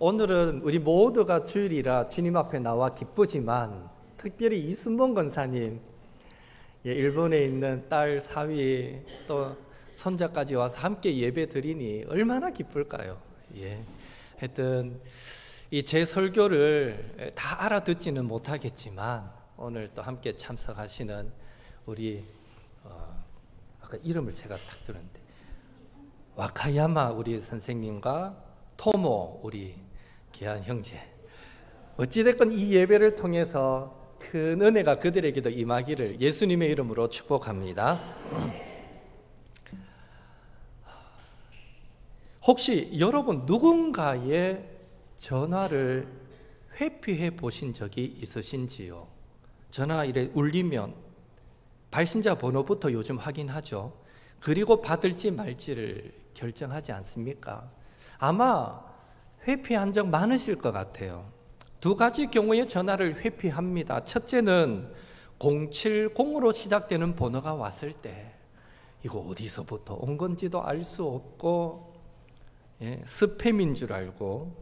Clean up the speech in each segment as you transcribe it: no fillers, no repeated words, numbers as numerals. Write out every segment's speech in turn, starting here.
오늘은 우리 모두가 주일이라 주님 앞에 나와 기쁘지만 특별히 이순봉 권사님, 일본에 있는 딸 사위 또 손자까지 와서 함께 예배 드리니 얼마나 기쁠까요? 하여튼 이 제 설교를 다 알아듣지는 못하겠지만 오늘 또 함께 참석하시는 우리 아까 이름을 제가 딱 들었는데 와카야마 우리 선생님과 토모 우리 귀한 형제, 어찌됐건 이 예배를 통해서 큰 은혜가 그들에게도 임하기를 예수님의 이름으로 축복합니다. 혹시 여러분 누군가의 전화를 회피해 보신 적이 있으신지요? 전화 이래 울리면 발신자 번호부터 요즘 확인하죠. 그리고 받을지 말지를 결정하지 않습니까? 아마 회피한 적 많으실 것 같아요. 두 가지 경우의 전화를 회피합니다. 첫째는 070으로 시작되는 번호가 왔을 때 이거 어디서부터 온 건지도 알 수 없고 스팸인 줄 알고,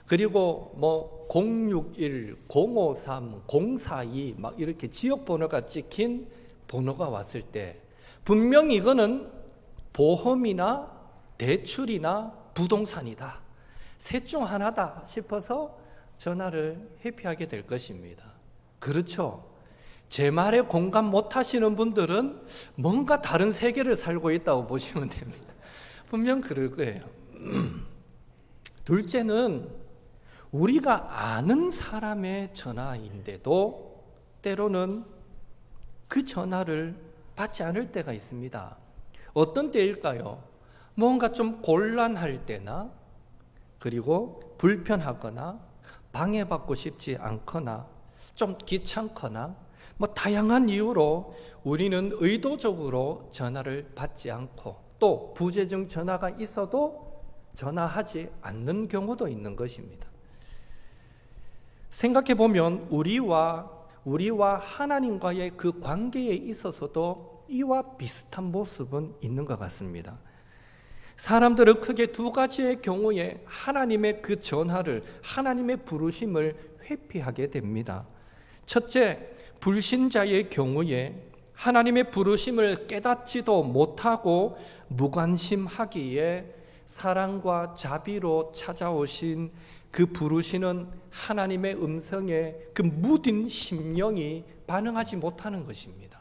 그리고 뭐 061, 053, 042 막 이렇게 지역 번호가 찍힌 번호가 왔을 때 분명히 이거는 보험이나 대출이나 부동산이다, 셋 중 하나다 싶어서 전화를 회피하게 될 것입니다. 그렇죠? 제 말에 공감 못 하시는 분들은 뭔가 다른 세계를 살고 있다고 보시면 됩니다. 분명 그럴 거예요. 둘째는 우리가 아는 사람의 전화인데도 때로는 그 전화를 받지 않을 때가 있습니다. 어떤 때일까요? 뭔가 좀 곤란할 때나, 그리고 불편하거나 방해받고 싶지 않거나 좀 귀찮거나 뭐 다양한 이유로 우리는 의도적으로 전화를 받지 않고 또 부재중 전화가 있어도 전화하지 않는 경우도 있는 것입니다. 생각해 보면 우리와 하나님과의 그 관계에 있어서도 이와 비슷한 모습은 있는 것 같습니다. 사람들은 크게 두 가지의 경우에 하나님의 그 전화를, 하나님의 부르심을 회피하게 됩니다. 첫째, 불신자의 경우에 하나님의 부르심을 깨닫지도 못하고 무관심하기에 사랑과 자비로 찾아오신 그 부르시는 하나님의 음성에 그 무딘 심령이 반응하지 못하는 것입니다.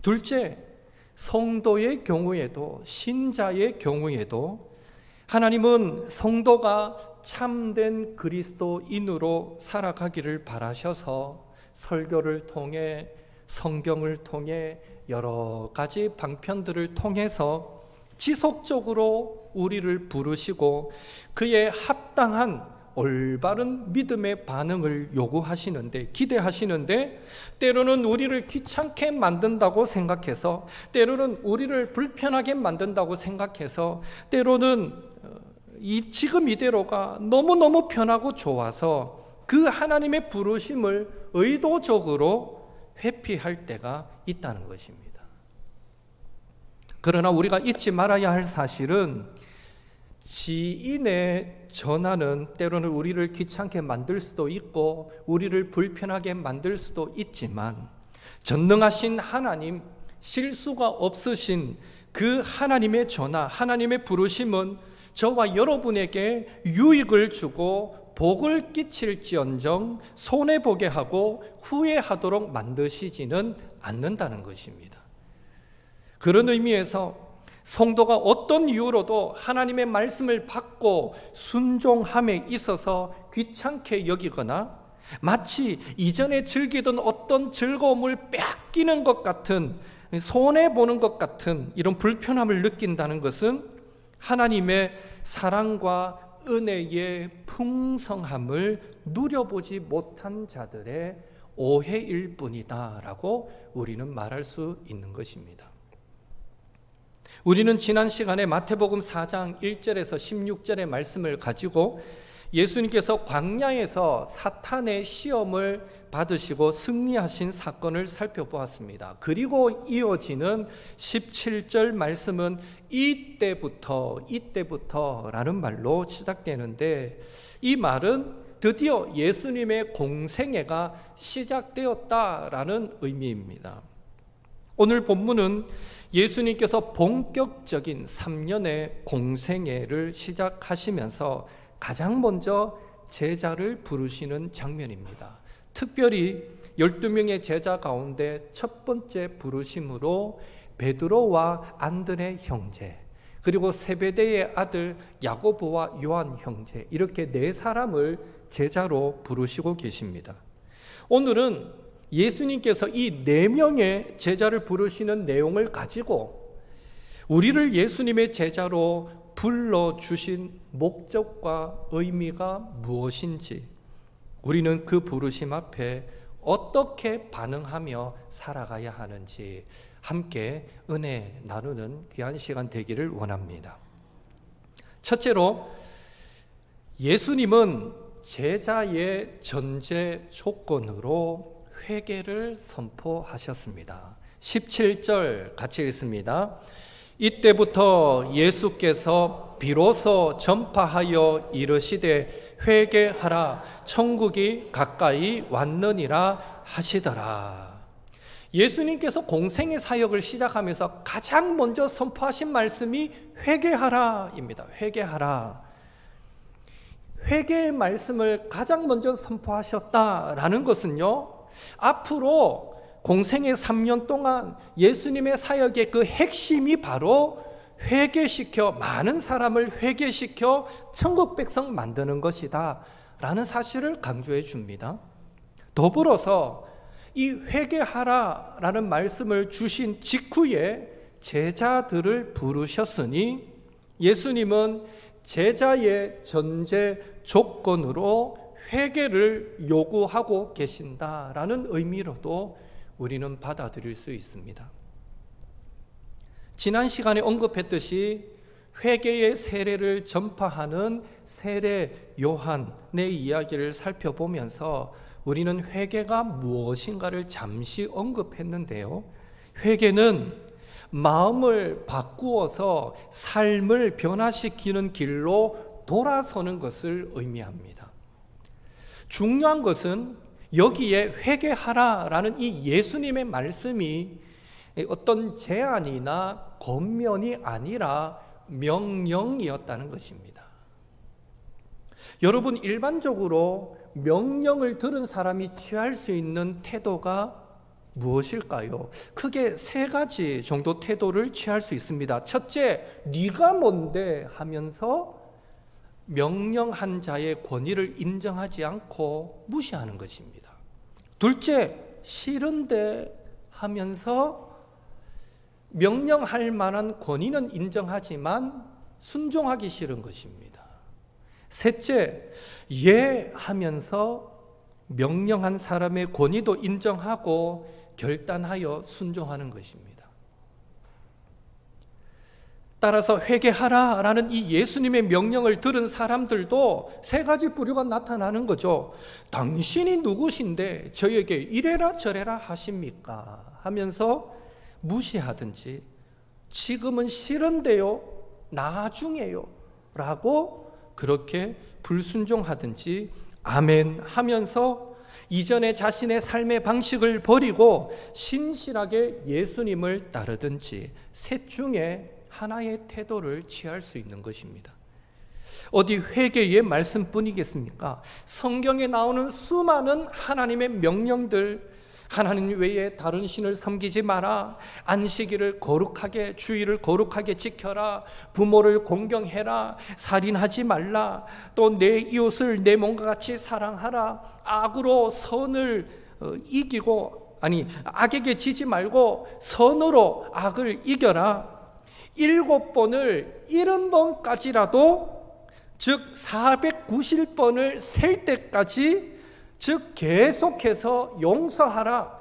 둘째, 성도의 경우에도, 신자의 경우에도 하나님은 성도가 참된 그리스도인으로 살아가기를 바라셔서 설교를 통해, 성경을 통해, 여러 가지 방편들을 통해서 지속적으로 우리를 부르시고 그에 합당한 올바른 믿음의 반응을 요구하시는데, 기대하시는데, 때로는 우리를 귀찮게 만든다고 생각해서, 때로는 우리를 불편하게 만든다고 생각해서, 때로는 지금 이대로가 너무너무 편하고 좋아서 그 하나님의 부르심을 의도적으로 회피할 때가 있다는 것입니다. 그러나 우리가 잊지 말아야 할 사실은 지인의 전화는 때로는 우리를 귀찮게 만들 수도 있고 우리를 불편하게 만들 수도 있지만 전능하신 하나님, 실수가 없으신 그 하나님의 전화, 하나님의 부르심은 저와 여러분에게 유익을 주고 복을 끼칠지언정 손해보게 하고 후회하도록 만드시지는 않는다는 것입니다. 그런 의미에서 성도가 어떤 이유로도 하나님의 말씀을 받고 순종함에 있어서 귀찮게 여기거나 마치 이전에 즐기던 어떤 즐거움을 빼앗기는 것 같은, 손해보는 것 같은 이런 불편함을 느낀다는 것은 하나님의 사랑과 은혜의 풍성함을 누려보지 못한 자들의 오해일 뿐이다라고 우리는 말할 수 있는 것입니다. 우리는 지난 시간에 마태복음 4장 1절에서 16절의 말씀을 가지고 예수님께서 광야에서 사탄의 시험을 받으시고 승리하신 사건을 살펴보았습니다. 그리고 이어지는 17절 말씀은 이때부터라는 말로 시작되는데, 이 말은 드디어 예수님의 공생애가 시작되었다라는 의미입니다. 오늘 본문은 예수님께서 본격적인 3년의 공생애를 시작하시면서 가장 먼저 제자를 부르시는 장면입니다. 특별히 12명의 제자 가운데 첫 번째 부르심으로 베드로와 안드레 형제, 그리고 세베대의 아들 야고보와 요한 형제, 이렇게 네 사람을 제자로 부르시고 계십니다. 오늘은 예수님께서 이 네 명의 제자를 부르시는 내용을 가지고 우리를 예수님의 제자로 불러주신 목적과 의미가 무엇인지, 우리는 그 부르심 앞에 어떻게 반응하며 살아가야 하는지 함께 은혜 나누는 귀한 시간 되기를 원합니다. 첫째로, 예수님은 제자의 전제 조건으로 회개를 선포하셨습니다. 17절 같이 읽습니다. 이때부터 예수께서 비로소 전파하여 이르시되 회개하라, 천국이 가까이 왔느니라 하시더라. 예수님께서 공생의 사역을 시작하면서 가장 먼저 선포하신 말씀이 회개하라입니다. 회개하라. 회개의 말씀을 가장 먼저 선포하셨다라는 것은요, 앞으로 공생의 3년 동안 예수님의 사역의 그 핵심이 바로 회개시켜, 많은 사람을 회개시켜 천국 백성 만드는 것이다 라는 사실을 강조해 줍니다. 더불어서 이 회개하라 라는 말씀을 주신 직후에 제자들을 부르셨으니, 예수님은 제자의 전제 조건으로 회개를 요구하고 계신다라는 의미로도 우리는 받아들일 수 있습니다. 지난 시간에 언급했듯이 회개의 세례를 전파하는 세례 요한의 이야기를 살펴보면서 우리는 회개가 무엇인가를 잠시 언급했는데요, 회개는 마음을 바꾸어서 삶을 변화시키는 길로 돌아서는 것을 의미합니다. 중요한 것은 여기에 회개하라라는 이 예수님의 말씀이 어떤 제안이나 권면이 아니라 명령이었다는 것입니다. 여러분, 일반적으로 명령을 들은 사람이 취할 수 있는 태도가 무엇일까요? 크게 세 가지 정도 태도를 취할 수 있습니다. 첫째, 네가 뭔데 하면서 명령한 자의 권위를 인정하지 않고 무시하는 것입니다. 둘째, 싫은데 하면서 명령할 만한 권위는 인정하지만 순종하기 싫은 것입니다. 셋째, 예 하면서 명령한 사람의 권위도 인정하고 결단하여 순종하는 것입니다. 따라서 회개하라라는 이 예수님의 명령을 들은 사람들도 세 가지 부류가 나타나는 거죠. 당신이 누구신데 저에게 이래라 저래라 하십니까? 하면서 무시하든지, 지금은 싫은데요, 나중에요 라고 그렇게 불순종하든지, 아멘 하면서 이전에 자신의 삶의 방식을 버리고 신실하게 예수님을 따르든지, 셋 중에 하나의 태도를 취할 수 있는 것입니다. 어디 회개의 말씀뿐이겠습니까? 성경에 나오는 수많은 하나님의 명령들, 하나님 외에 다른 신을 섬기지 마라, 안식일을 거룩하게, 주일을 거룩하게 지켜라, 부모를 공경해라, 살인하지 말라, 또 내 이웃을 내 몸과 같이 사랑하라, 악으로 선을 이기고, 악에게 지지 말고 선으로 악을 이겨라, 7번을 70번까지라도, 즉 490번을 셀 때까지, 즉 계속해서 용서하라.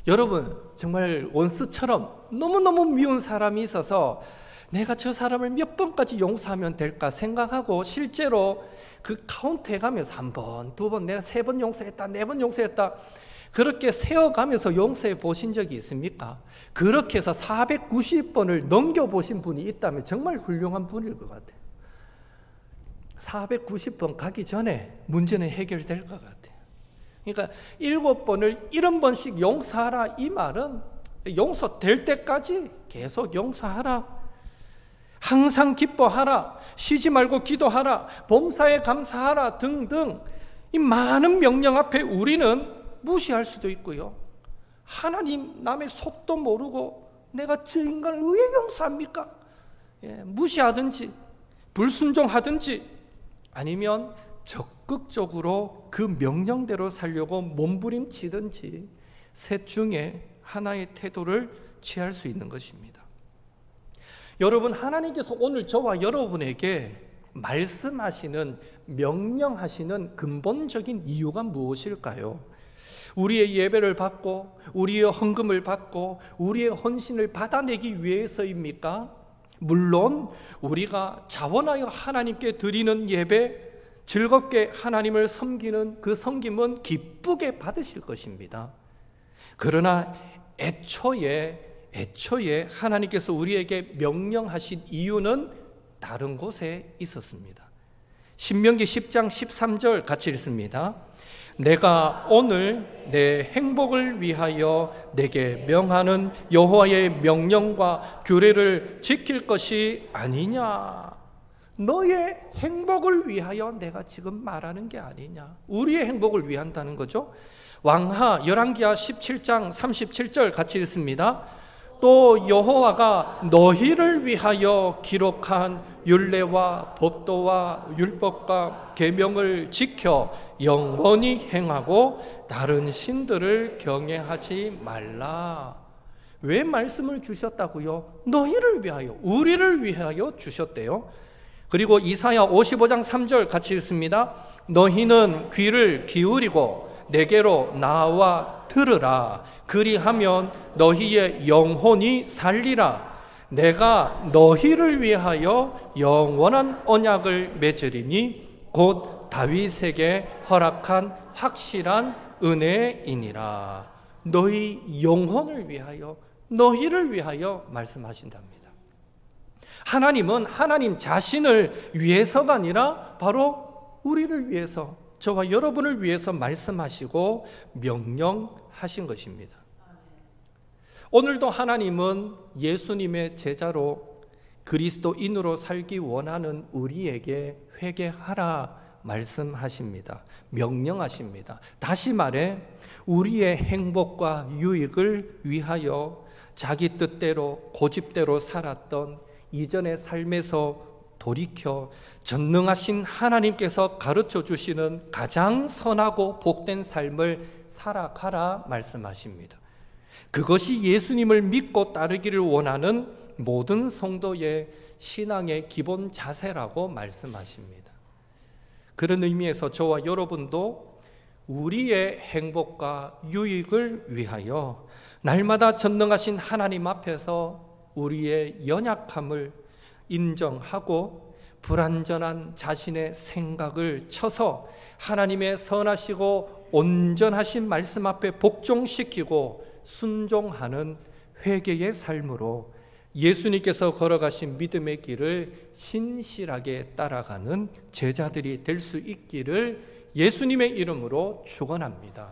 여러분, 정말 원수처럼 너무너무 미운 사람이 있어서 내가 저 사람을 몇 번까지 용서하면 될까 생각하고 실제로 그 카운트 해가면서 한 번, 두 번, 내가 3번 용서했다, 4번 용서했다, 그렇게 세어가면서 용서해 보신 적이 있습니까? 그렇게 해서 490번을 넘겨보신 분이 있다면 정말 훌륭한 분일 것 같아요. 490번 가기 전에 문제는 해결될 것 같아요. 그러니까 7번을 70번씩 용서하라, 이 말은 용서될 때까지 계속 용서하라, 항상 기뻐하라, 쉬지 말고 기도하라, 범사에 감사하라 등등 이 많은 명령 앞에 우리는 무시할 수도 있고요. 하나님, 남의 속도 모르고 내가 저 인간을 왜 용서합니까? 무시하든지 불순종하든지 아니면 적극적으로 그 명령대로 살려고 몸부림치든지 셋 중에 하나의 태도를 취할 수 있는 것입니다. 여러분, 하나님께서 오늘 저와 여러분에게 말씀하시는, 명령하시는 근본적인 이유가 무엇일까요? 우리의 예배를 받고 우리의 헌금을 받고 우리의 헌신을 받아내기 위해서입니까? 물론 우리가 자원하여 하나님께 드리는 예배, 즐겁게 하나님을 섬기는 그 섬김은 기쁘게 받으실 것입니다. 그러나 애초에 하나님께서 우리에게 명령하신 이유는 다른 곳에 있었습니다. 신명기 10장 13절 같이 읽습니다. 내가 오늘 내 행복을 위하여 내게 명하는 여호와의 명령과 규례를 지킬 것이 아니냐. 너의 행복을 위하여 내가 지금 말하는 게 아니냐. 우리의 행복을 위한다는 거죠. 왕하 열왕기하 17장 37절 같이 읽습니다. 또 여호와가 너희를 위하여 기록한 율례와 법도와 율법과 계명을 지켜 영원히 행하고 다른 신들을 경외하지 말라. 왜 말씀을 주셨다고요? 너희를 위하여, 우리를 위하여 주셨대요. 그리고 이사야 55장 3절 같이 읽습니다. 너희는 귀를 기울이고 내게로 나와 들으라. 그리하면 너희의 영혼이 살리라. 내가 너희를 위하여 영원한 언약을 맺으리니 곧 다윗에게 허락한 확실한 은혜이니라. 너희 영혼을 위하여, 너희를 위하여 말씀하신답니다. 하나님은 하나님 자신을 위해서가 아니라 바로 우리를 위해서, 저와 여러분을 위해서 말씀하시고 명령하신 것입니다. 오늘도 하나님은 예수님의 제자로 그리스도인으로 살기 원하는 우리에게 회개하라 말씀하십니다. 명령하십니다. 다시 말해 우리의 행복과 유익을 위하여 자기 뜻대로 고집대로 살았던 이전의 삶에서 돌이켜 전능하신 하나님께서 가르쳐 주시는 가장 선하고 복된 삶을 살아가라 말씀하십니다. 그것이 예수님을 믿고 따르기를 원하는 모든 성도의 신앙의 기본 자세라고 말씀하십니다. 그런 의미에서 저와 여러분도 우리의 행복과 유익을 위하여 날마다 전능하신 하나님 앞에서 우리의 연약함을 인정하고 불완전한 자신의 생각을 쳐서 하나님의 선하시고 온전하신 말씀 앞에 복종시키고 순종하는 회개의 삶으로 예수님께서 걸어가신 믿음의 길을 신실하게 따라가는 제자들이 될 수 있기를 예수님의 이름으로 축원합니다.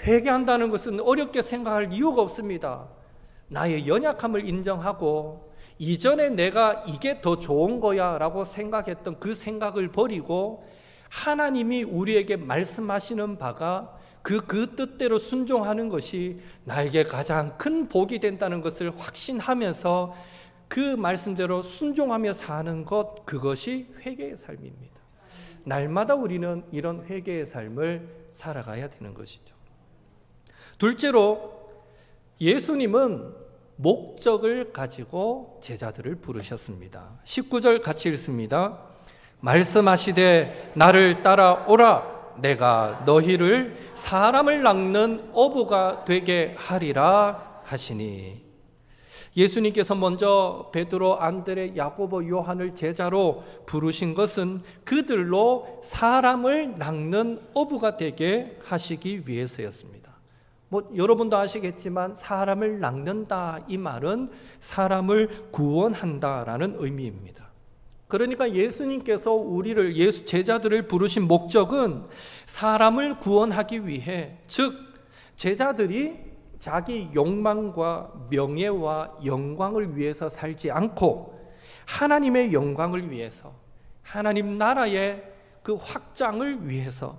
회개한다는 것은 어렵게 생각할 이유가 없습니다. 나의 연약함을 인정하고 이전에 내가 이게 더 좋은 거야 라고 생각했던 그 생각을 버리고 하나님이 우리에게 말씀하시는 바가 그 뜻대로 순종하는 것이 나에게 가장 큰 복이 된다는 것을 확신하면서 그 말씀대로 순종하며 사는 것, 그것이 회개의 삶입니다. 날마다 우리는 이런 회개의 삶을 살아가야 되는 것이죠. 둘째로 예수님은 목적을 가지고 제자들을 부르셨습니다. 19절 같이 읽습니다. 말씀하시되 나를 따라오라. 내가 너희를 사람을 낚는 어부가 되게 하리라 하시니. 예수님께서 먼저 베드로, 안드레, 야고보, 요한을 제자로 부르신 것은 그들로 사람을 낚는 어부가 되게 하시기 위해서였습니다. 여러분도 아시겠지만 사람을 낚는다, 이 말은 사람을 구원한다라는 의미입니다. 그러니까 예수님께서 우리를, 제자들을 부르신 목적은 사람을 구원하기 위해, 즉 제자들이 자기 욕망과 명예와 영광을 위해서 살지 않고 하나님의 영광을 위해서, 하나님 나라의 그 확장을 위해서,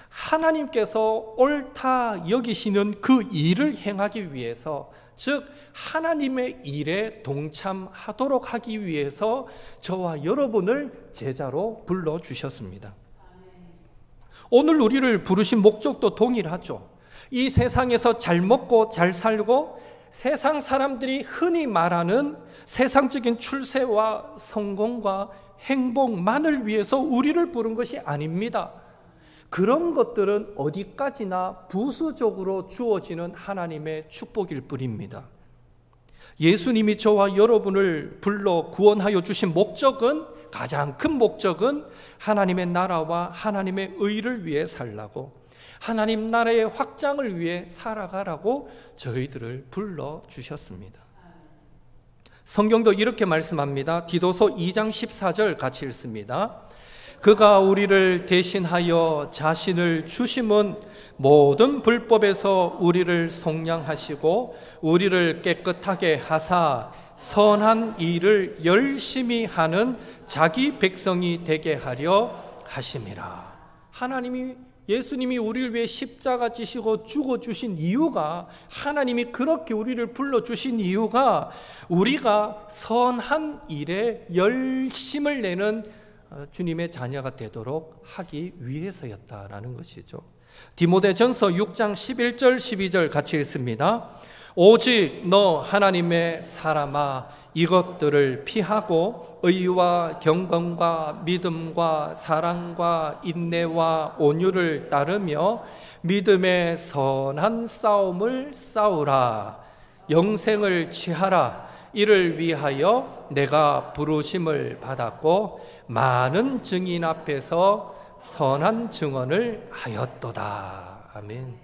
하나님께서 옳다 여기시는 그 일을 행하기 위해서, 즉 하나님의 일에 동참하도록 하기 위해서 저와 여러분을 제자로 불러주셨습니다. 오늘 우리를 부르신 목적도 동일하죠. 이 세상에서 잘 먹고 잘 살고 세상 사람들이 흔히 말하는 세상적인 출세와 성공과 행복만을 위해서 우리를 부른 것이 아닙니다. 그런 것들은 어디까지나 부수적으로 주어지는 하나님의 축복일 뿐입니다. 예수님이 저와 여러분을 불러 구원하여 주신 목적은, 가장 큰 목적은 하나님의 나라와 하나님의 의를 위해 살라고, 하나님 나라의 확장을 위해 살아가라고 저희들을 불러주셨습니다. 성경도 이렇게 말씀합니다. 디도서 2장 14절 같이 읽습니다. 그가 우리를 대신하여 자신을 주심은 모든 불법에서 우리를 속량하시고 우리를 깨끗하게 하사 선한 일을 열심히 하는 자기 백성이 되게 하려 하심이라. 예수님이 우리를 위해 십자가 지시고 죽어주신 이유가, 하나님이 그렇게 우리를 불러주신 이유가 우리가 선한 일에 열심을 내는 주님의 자녀가 되도록 하기 위해서였다라는 것이죠. 디모데전서 6장 11절 12절 같이 읽습니다. 오직 너 하나님의 사람아 이것들을 피하고 의와 경건과 믿음과 사랑과 인내와 온유를 따르며 믿음의 선한 싸움을 싸우라. 영생을 취하라. 이를 위하여 내가 부르심을 받았고 많은 증인 앞에서 선한 증언을 하였도다. 아멘.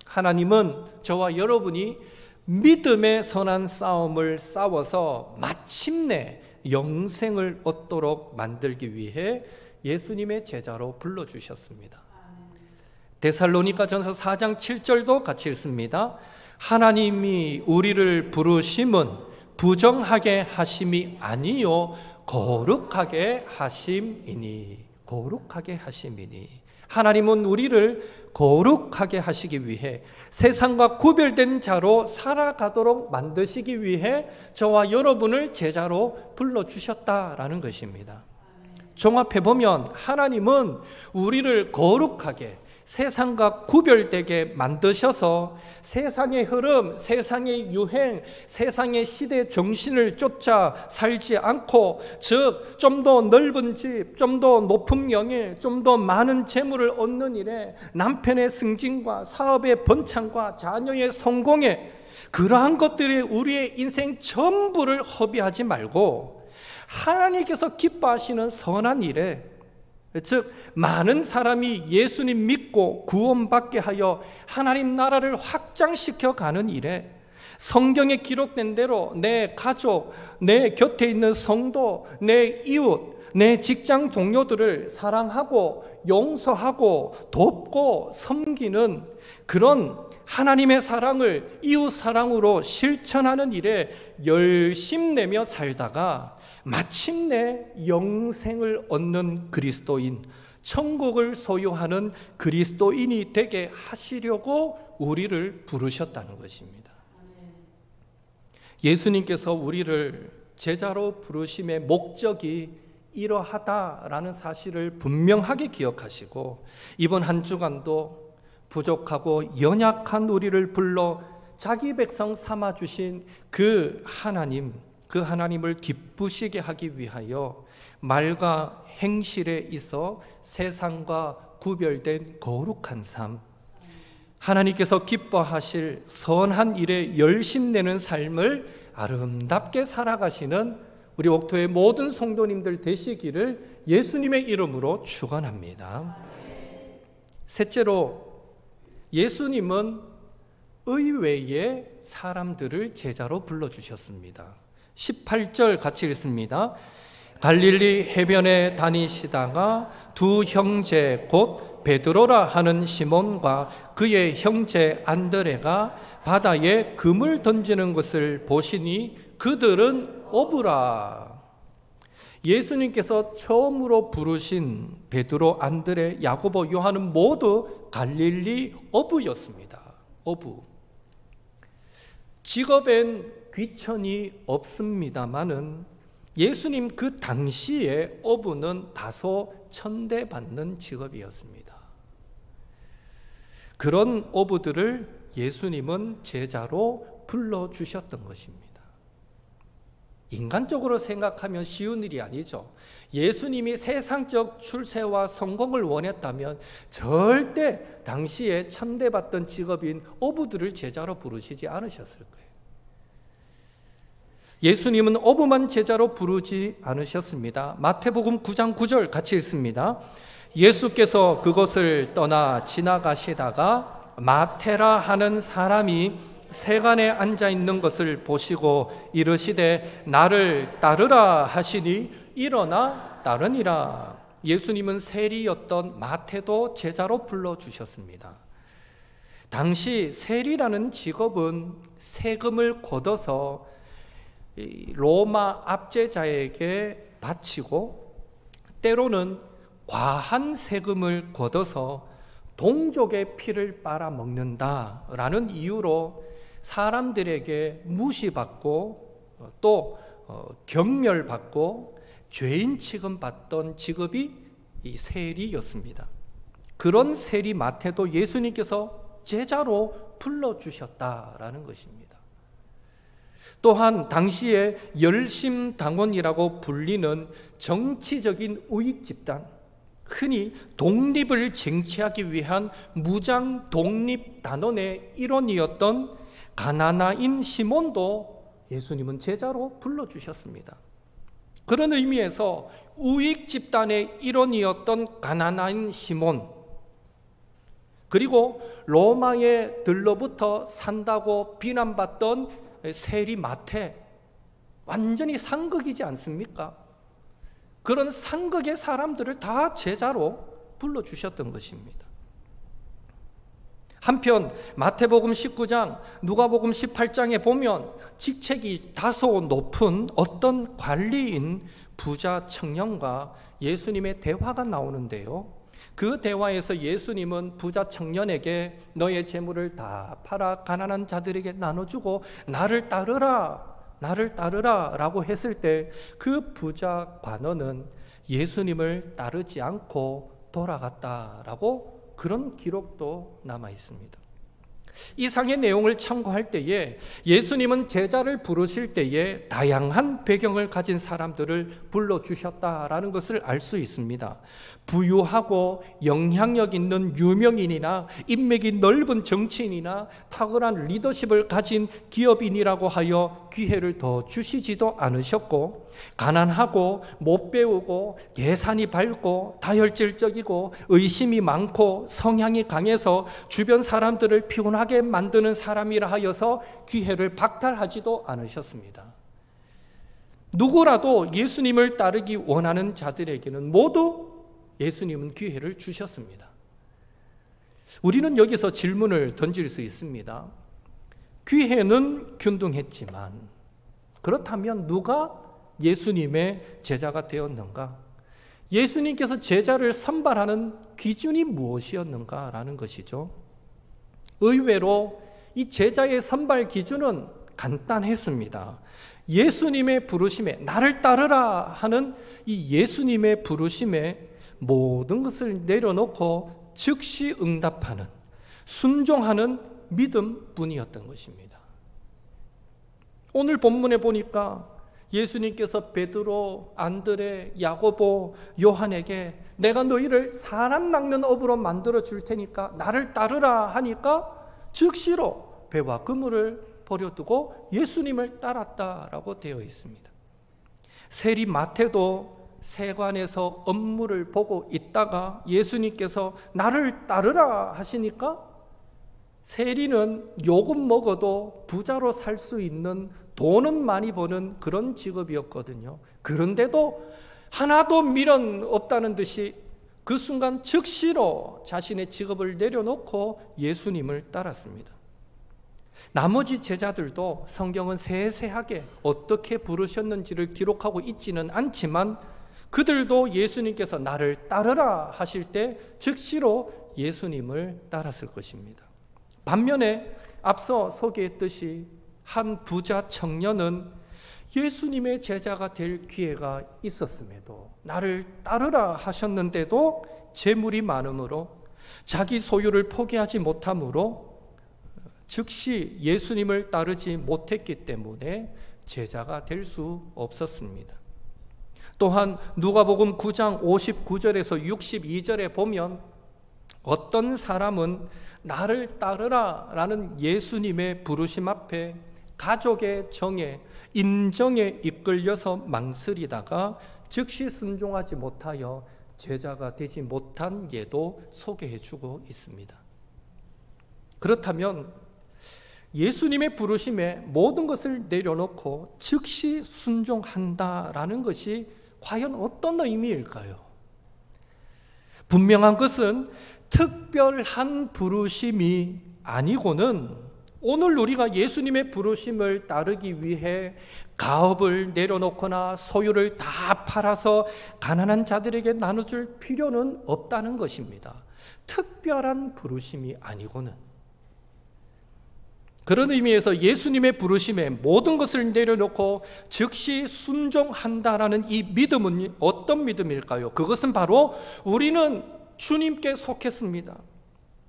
하나님은 저와 여러분이 믿음의 선한 싸움을 싸워서 마침내 영생을 얻도록 만들기 위해 예수님의 제자로 불러주셨습니다. 데살로니가전서 4장 7절도 같이 읽습니다. 하나님이 우리를 부르심은 부정하게 하심이 아니요 거룩하게 하심이니. 거룩하게 하심이니. 하나님은 우리를 거룩하게 하시기 위해, 세상과 구별된 자로 살아가도록 만드시기 위해 저와 여러분을 제자로 불러주셨다라는 것입니다. 종합해보면 하나님은 우리를 거룩하게, 세상과 구별되게 만드셔서 세상의 흐름, 세상의 유행, 세상의 시대 정신을 쫓아 살지 않고, 즉 좀 더 넓은 집, 좀 더 높은 명예, 좀 더 많은 재물을 얻는 일에, 남편의 승진과 사업의 번창과 자녀의 성공에, 그러한 것들이 우리의 인생 전부를 허비하지 말고 하나님께서 기뻐하시는 선한 일에, 즉 많은 사람이 예수님 믿고 구원받게 하여 하나님 나라를 확장시켜 가는 일에, 성경에 기록된 대로 내 가족, 내 곁에 있는 성도, 내 이웃, 내 직장 동료들을 사랑하고 용서하고 돕고 섬기는 그런 하나님의 사랑을 이웃 사랑으로 실천하는 일에 열심내며 살다가 마침내 영생을 얻는 그리스도인, 천국을 소유하는 그리스도인이 되게 하시려고 우리를 부르셨다는 것입니다. 예수님께서 우리를 제자로 부르심의 목적이 이러하다라는 사실을 분명하게 기억하시고, 이번 한 주간도 부족하고 연약한 우리를 불러 자기 백성 삼아주신 그 하나님을 기쁘시게 하기 위하여 말과 행실에 있어 세상과 구별된 거룩한 삶, 하나님께서 기뻐하실 선한 일에 열심내는 삶을 아름답게 살아가시는 우리 옥토의 모든 성도님들 되시기를 예수님의 이름으로 축원합니다. 셋째로, 예수님은 의외의 사람들을 제자로 불러주셨습니다. 18절 같이 읽습니다. 갈릴리 해변에 다니시다가 두 형제 곧 베드로라 하는 시몬과 그의 형제 안드레가 바다에 금을 던지는 것을 보시니 그들은 어부라. 예수님께서 처음으로 부르신 베드로, 안드레, 야고보, 요한은 모두 갈릴리 어부였습니다. 어부. 직업엔 귀천이 없습니다마는 예수님 그 당시에 어부는 다소 천대받는 직업이었습니다. 그런 어부들을 예수님은 제자로 불러주셨던 것입니다. 인간적으로 생각하면 쉬운 일이 아니죠. 예수님이 세상적 출세와 성공을 원했다면 절대 당시에 천대받던 직업인 어부들을 제자로 부르시지 않으셨을 거예요. 예수님은 어부만 제자로 부르지 않으셨습니다. 마태복음 9장 9절 같이 읽습니다. 예수께서 그곳을 떠나 지나가시다가 마테라 하는 사람이 세간에 앉아 있는 것을 보시고 이르시되 나를 따르라 하시니 일어나 따르니라. 예수님은 세리였던 마태도 제자로 불러주셨습니다. 당시 세리라는 직업은 세금을 걷어서 로마 압제자에게 바치고 때로는 과한 세금을 걷어서 동족의 피를 빨아먹는다라는 이유로 사람들에게 무시받고 또 경멸받고 죄인 취급받던 직업이 이 세리였습니다. 그런 세리 마태도 예수님께서 제자로 불러주셨다라는 것입니다. 또한 당시에 열심당원이라고 불리는 정치적인 우익 집단, 흔히 독립을 쟁취하기 위한 무장 독립단원의 일원이었던 가나나인 시몬도 예수님은 제자로 불러주셨습니다. 그런 의미에서 우익 집단의 일원이었던 가나나인 시몬, 그리고 로마의 들로부터 산다고 비난받던 세리 마태, 완전히 상극이지 않습니까? 그런 상극의 사람들을 다 제자로 불러주셨던 것입니다. 한편 마태복음 19장, 누가복음 18장에 보면 직책이 다소 높은 어떤 관리인 부자 청년과 예수님의 대화가 나오는데요. 그 대화에서 예수님은 부자 청년에게 너의 재물을 다 팔아 가난한 자들에게 나눠주고 나를 따르라 라고 했을 때 그 부자 관원은 예수님을 따르지 않고 돌아갔다라고 그런 기록도 남아 있습니다. 이상의 내용을 참고할 때에 예수님은 제자를 부르실 때에 다양한 배경을 가진 사람들을 불러주셨다라는 것을 알 수 있습니다. 부유하고 영향력 있는 유명인이나 인맥이 넓은 정치인이나 탁월한 리더십을 가진 기업인이라고 하여 기회를 더 주시지도 않으셨고, 가난하고 못 배우고 예산이 밝고 다혈질적이고 의심이 많고 성향이 강해서 주변 사람들을 피곤하게 만드는 사람이라 하여서 기회를 박탈하지도 않으셨습니다. 누구라도 예수님을 따르기 원하는 자들에게는 모두 예수님은 기회를 주셨습니다. 우리는 여기서 질문을 던질 수 있습니다. 기회는 균등했지만 그렇다면 누가 예수님의 제자가 되었는가? 예수님께서 제자를 선발하는 기준이 무엇이었는가라는 것이죠. 의외로 이 제자의 선발 기준은 간단했습니다. 예수님의 부르심에, 나를 따르라 하는 이 예수님의 부르심에 모든 것을 내려놓고 즉시 응답하는, 순종하는 믿음뿐이었던 것입니다. 오늘 본문에 보니까 예수님께서 베드로, 안드레, 야고보, 요한에게 내가 너희를 사람 낚는 업으로 만들어 줄 테니까 나를 따르라 하니까 즉시로 배와 그물을 버려두고 예수님을 따랐다라고 되어 있습니다. 세리 마태도 세관에서 업무를 보고 있다가 예수님께서 나를 따르라 하시니까 세리는 요금 먹어도 부자로 살 수 있는, 돈은 많이 버는 그런 직업이었거든요. 그런데도 하나도 미련 없다는 듯이 그 순간 즉시로 자신의 직업을 내려놓고 예수님을 따랐습니다. 나머지 제자들도 성경은 세세하게 어떻게 부르셨는지를 기록하고 있지는 않지만 그들도 예수님께서 나를 따르라 하실 때 즉시로 예수님을 따랐을 것입니다. 반면에 앞서 소개했듯이 한 부자 청년은 예수님의 제자가 될 기회가 있었음에도, 나를 따르라 하셨는데도 재물이 많으므로 자기 소유를 포기하지 못함으로 즉시 예수님을 따르지 못했기 때문에 제자가 될 수 없었습니다. 또한 누가복음 9장 59절에서 62절에 보면 어떤 사람은 나를 따르라 라는 예수님의 부르심 앞에 가족의 정에, 인정에 이끌려서 망설이다가 즉시 순종하지 못하여 제자가 되지 못한 예도 소개해주고 있습니다. 그렇다면 예수님의 부르심에 모든 것을 내려놓고 즉시 순종한다라는 것이 과연 어떤 의미일까요? 분명한 것은 특별한 부르심이 아니고는 오늘 우리가 예수님의 부르심을 따르기 위해 가업을 내려놓거나 소유를 다 팔아서 가난한 자들에게 나눠줄 필요는 없다는 것입니다. 특별한 부르심이 아니고는. 그런 의미에서 예수님의 부르심에 모든 것을 내려놓고 즉시 순종한다라는 이 믿음은 어떤 믿음일까요? 그것은 바로 우리는 주님께 속했습니다.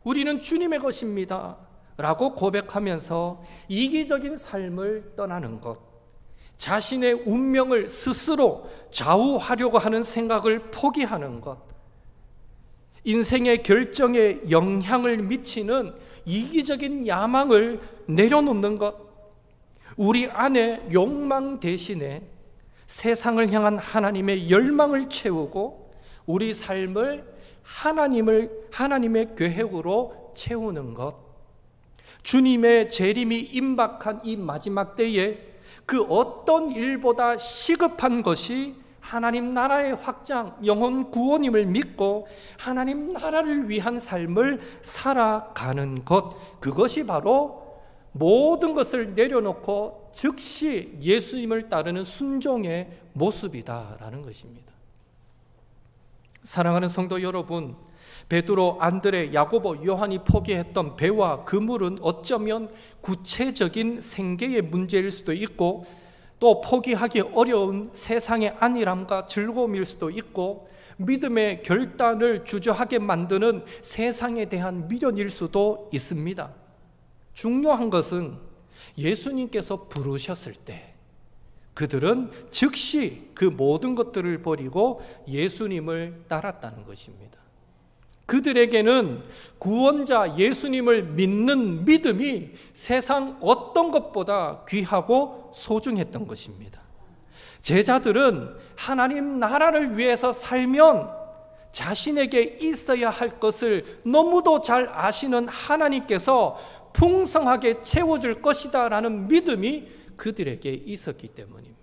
우리는 주님의 것입니다 라고 고백하면서 이기적인 삶을 떠나는 것, 자신의 운명을 스스로 좌우하려고 하는 생각을 포기하는 것, 인생의 결정에 영향을 미치는 이기적인 야망을 내려놓는 것, 우리 안에 욕망 대신에 세상을 향한 하나님의 열망을 채우고 우리 삶을 하나님의 계획으로 채우는 것, 주님의 재림이 임박한 이 마지막 때에 그 어떤 일보다 시급한 것이 하나님 나라의 확장, 영혼 구원임을 믿고 하나님 나라를 위한 삶을 살아가는 것, 그것이 바로 모든 것을 내려놓고 즉시 예수님을 따르는 순종의 모습이다라는 것입니다. 사랑하는 성도 여러분, 베드로, 안드레, 야고보, 요한이 포기했던 배와 그물은 어쩌면 구체적인 생계의 문제일 수도 있고 또 포기하기 어려운 세상의 안일함과 즐거움일 수도 있고 믿음의 결단을 주저하게 만드는 세상에 대한 미련일 수도 있습니다. 중요한 것은 예수님께서 부르셨을 때 그들은 즉시 그 모든 것들을 버리고 예수님을 따랐다는 것입니다. 그들에게는 구원자 예수님을 믿는 믿음이 세상 어떤 것보다 귀하고 소중했던 것입니다. 제자들은 하나님 나라를 위해서 살면 자신에게 있어야 할 것을 너무도 잘 아시는 하나님께서 풍성하게 채워줄 것이다 라는 믿음이 그들에게 있었기 때문입니다.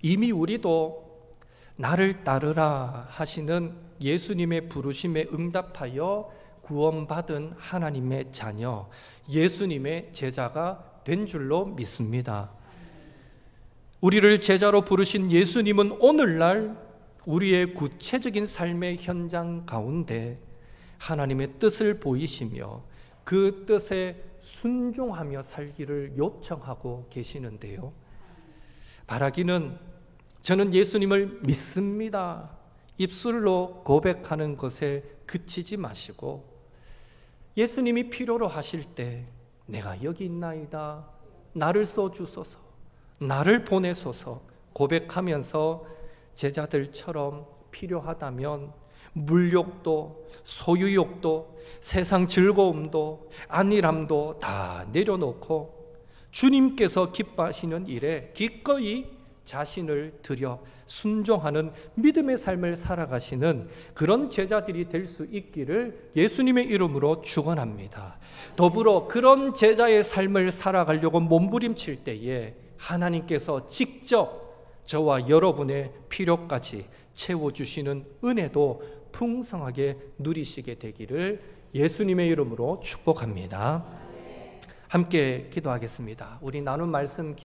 이미 우리도 나를 따르라 하시는 예수님의 부르심에 응답하여 구원받은 하나님의 자녀, 예수님의 제자가 된 줄로 믿습니다. 우리를 제자로 부르신 예수님은 오늘날 우리의 구체적인 삶의 현장 가운데 하나님의 뜻을 보이시며 그 뜻에 순종하며 살기를 요청하고 계시는데요. 바라기는 저는 예수님을 믿습니다. 입술로 고백하는 것에 그치지 마시고 예수님이 필요로 하실 때 내가 여기 있나이다, 나를 써주소서, 나를 보내소서 고백하면서 제자들처럼 필요하다면 물욕도, 소유욕도, 세상 즐거움도, 안일함도 다 내려놓고 주님께서 기뻐하시는 일에 기꺼이 자신을 들여 순종하는 믿음의 삶을 살아가시는 그런 제자들이 될 수 있기를 예수님의 이름으로 축원합니다. 더불어 그런 제자의 삶을 살아가려고 몸부림칠 때에 하나님께서 직접 저와 여러분의 필요까지 채워주시는 은혜도 풍성하게 누리시게 되기를 예수님의 이름으로 축복합니다. 함께 기도하겠습니다. 우리 나눈 말씀